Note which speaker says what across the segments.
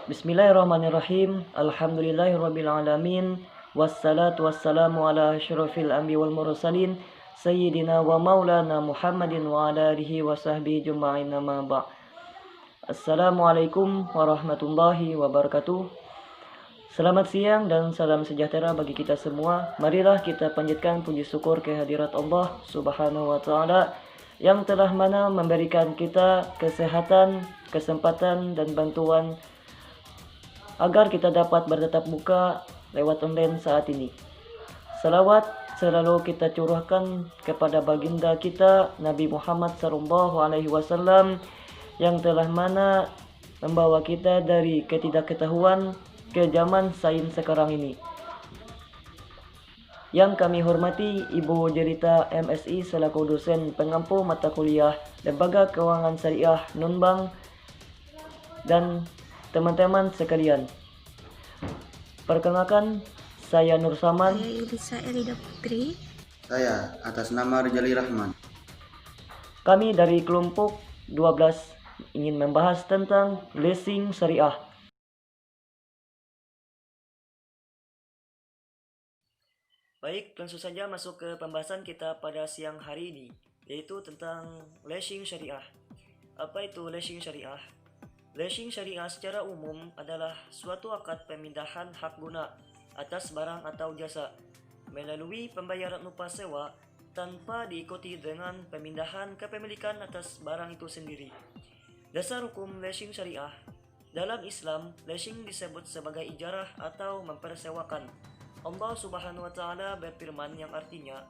Speaker 1: Bismillahirrahmanirrahim. Alhamdulillahirrabbilalamin. Wassalatu wassalamu ala asyrafil anbiya wal mursalin Sayyidina wa maulana Muhammadin wa ala alihi wa sahbihi juma'in amma ba'. Assalamualaikum warahmatullahi wabarakatuh. Selamat siang dan salam sejahtera bagi kita semua. Marilah kita panjatkan puji syukur kehadirat Allah Subhanahu wa taala yang telah mana memberikan kita kesehatan, kesempatan dan bantuan agar kita dapat bertatap muka lewat online saat ini. Salawat selalu kita curahkan kepada baginda kita Nabi Muhammad SAW yang telah mana membawa kita dari ketidaktahuan ke zaman sains sekarang ini. Yang kami hormati Ibu Jelita MSI selaku dosen pengampu mata kuliah Lembaga Keuangan Syariah Nonbank dan teman-teman sekalian. Perkenalkan, saya Nur Saman.
Speaker 2: Saya Elisa Elida Putri.
Speaker 3: Saya atas nama Rijali Rahman.
Speaker 1: Kami dari kelompok 12 ingin membahas tentang leasing syariah. Baik, langsung saja masuk ke pembahasan kita pada siang hari ini, yaitu tentang leasing syariah. Apa itu leasing syariah? Leasing syariah secara umum adalah suatu akad pemindahan hak guna atas barang atau jasa melalui pembayaran upah sewa tanpa diikuti dengan pemindahan kepemilikan atas barang itu sendiri. Dasar hukum leasing syariah. Dalam Islam, leasing disebut sebagai ijarah atau mempersewakan. Allah Subhanahu wa taala berfirman yang artinya,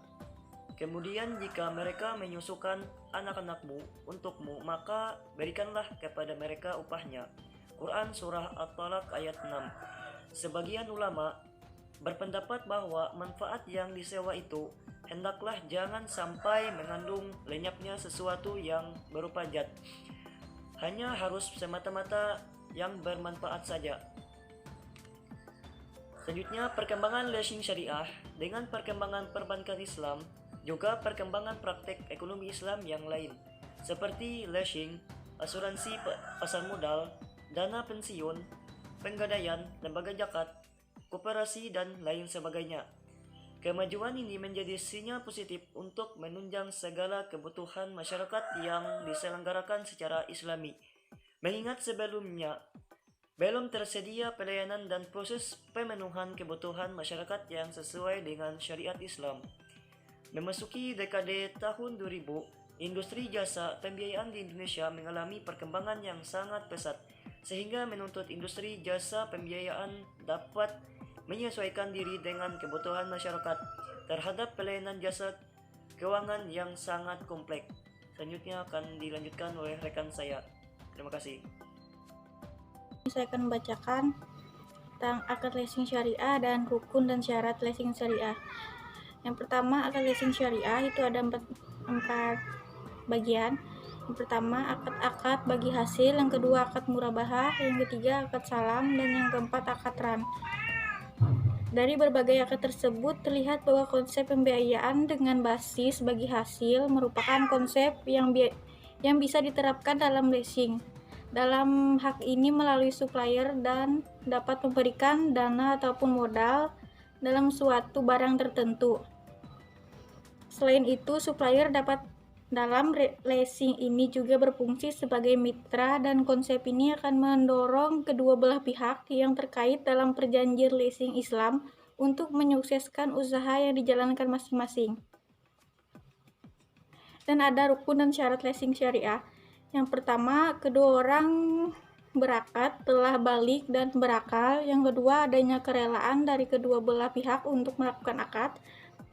Speaker 1: "Kemudian jika mereka menyusukan anak-anakmu untukmu, maka berikanlah kepada mereka upahnya." Quran Surah At-Talaq ayat 6. Sebagian ulama berpendapat bahwa manfaat yang disewa itu hendaklah jangan sampai mengandung lenyapnya sesuatu yang berupa zat. Hanya harus semata-mata yang bermanfaat saja. Selanjutnya, perkembangan leasing syariah. Dengan perkembangan perbankan Islam, juga perkembangan praktek ekonomi Islam yang lain, seperti leasing, asuransi pasar modal, dana pensiun, penggadaian, lembaga zakat, koperasi, dan lain sebagainya. Kemajuan ini menjadi sinyal positif untuk menunjang segala kebutuhan masyarakat yang diselenggarakan secara Islami. Mengingat sebelumnya belum tersedia pelayanan dan proses pemenuhan kebutuhan masyarakat yang sesuai dengan syariat Islam. Memasuki dekade tahun 2000, industri jasa pembiayaan di Indonesia mengalami perkembangan yang sangat pesat, sehingga menuntut industri jasa pembiayaan dapat menyesuaikan diri dengan kebutuhan masyarakat terhadap pelayanan jasa keuangan yang sangat kompleks. Selanjutnya akan dilanjutkan oleh rekan saya. Terima kasih.
Speaker 2: Saya akan membacakan tentang akad leasing syariah dan rukun dan syarat leasing syariah. Yang pertama, akad leasing syariah itu ada empat bagian. Yang pertama, akad bagi hasil. Yang kedua, akad murabahah. Yang ketiga, akad salam. Dan yang keempat, akad ran. Dari berbagai akad tersebut terlihat bahwa konsep pembiayaan dengan basis bagi hasil merupakan konsep yang bisa diterapkan dalam leasing. Dalam hak ini melalui supplier dan dapat memberikan dana ataupun modal dalam suatu barang tertentu. Selain itu, supplier dapat dalam leasing ini juga berfungsi sebagai mitra, dan konsep ini akan mendorong kedua belah pihak yang terkait dalam perjanjian leasing Islam untuk menyukseskan usaha yang dijalankan masing-masing. Dan ada rukun dan syarat leasing syariah. Yang pertama, kedua orang berakad telah balik dan berakal. Yang kedua, adanya kerelaan dari kedua belah pihak untuk melakukan akad.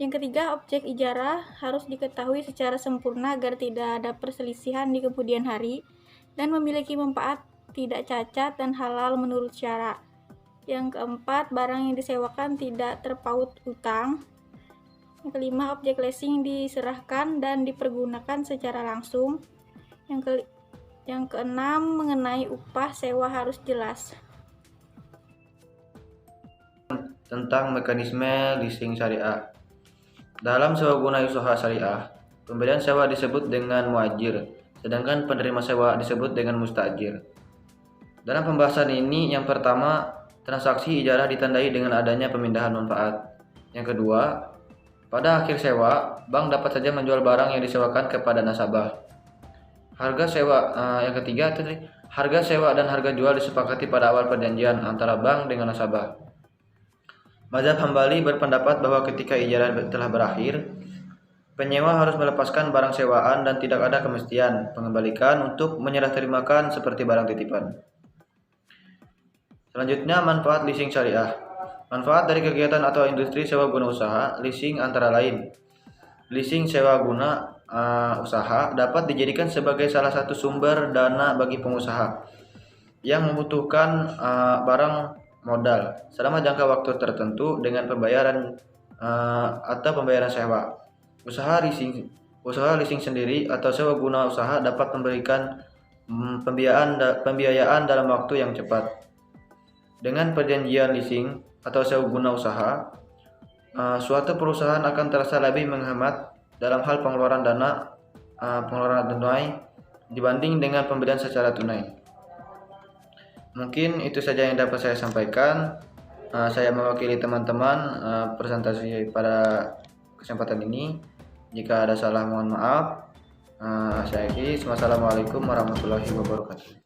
Speaker 2: Yang ketiga, objek ijarah harus diketahui secara sempurna agar tidak ada perselisihan di kemudian hari dan memiliki manfaat tidak cacat dan halal menurut syara. Yang keempat, barang yang disewakan tidak terpaut utang. Yang kelima, objek leasing diserahkan dan dipergunakan secara langsung. Yang keenam, mengenai upah sewa harus jelas.
Speaker 3: Tentang mekanisme leasing syariah. Dalam sewa guna usaha syariah, pemberian sewa disebut dengan muajir, sedangkan penerima sewa disebut dengan mustajir. Dalam pembahasan ini, yang pertama, transaksi ijarah ditandai dengan adanya pemindahan manfaat. Yang kedua, pada akhir sewa, bank dapat saja menjual barang yang disewakan kepada nasabah. Yang ketiga, harga sewa dan harga jual disepakati pada awal perjanjian antara bank dengan nasabah. Mazhab Hambali berpendapat bahwa ketika ijarah telah berakhir, penyewa harus melepaskan barang sewaan dan tidak ada kemestian pengembalikan untuk menyerah terimakan seperti barang titipan. Selanjutnya, manfaat leasing syariah. Manfaat dari kegiatan atau industri sewa guna usaha, leasing antara lain. Leasing sewa guna usaha dapat dijadikan sebagai salah satu sumber dana bagi pengusaha yang membutuhkan barang modal selama jangka waktu tertentu dengan pembayaran atau pembayaran sewa. Usaha leasing sendiri atau sewa guna usaha dapat memberikan pembiayaan dalam waktu yang cepat. Dengan perjanjian leasing atau sewa guna usaha, suatu perusahaan akan terasa lebih menghemat dalam hal pengeluaran tunai dibanding dengan pembelian secara tunai. Mungkin itu saja yang dapat saya sampaikan. Saya mewakili teman-teman presentasi pada kesempatan ini. Jika ada salah mohon maaf. Saya akhiri. Wassalamualaikum warahmatullahi wabarakatuh.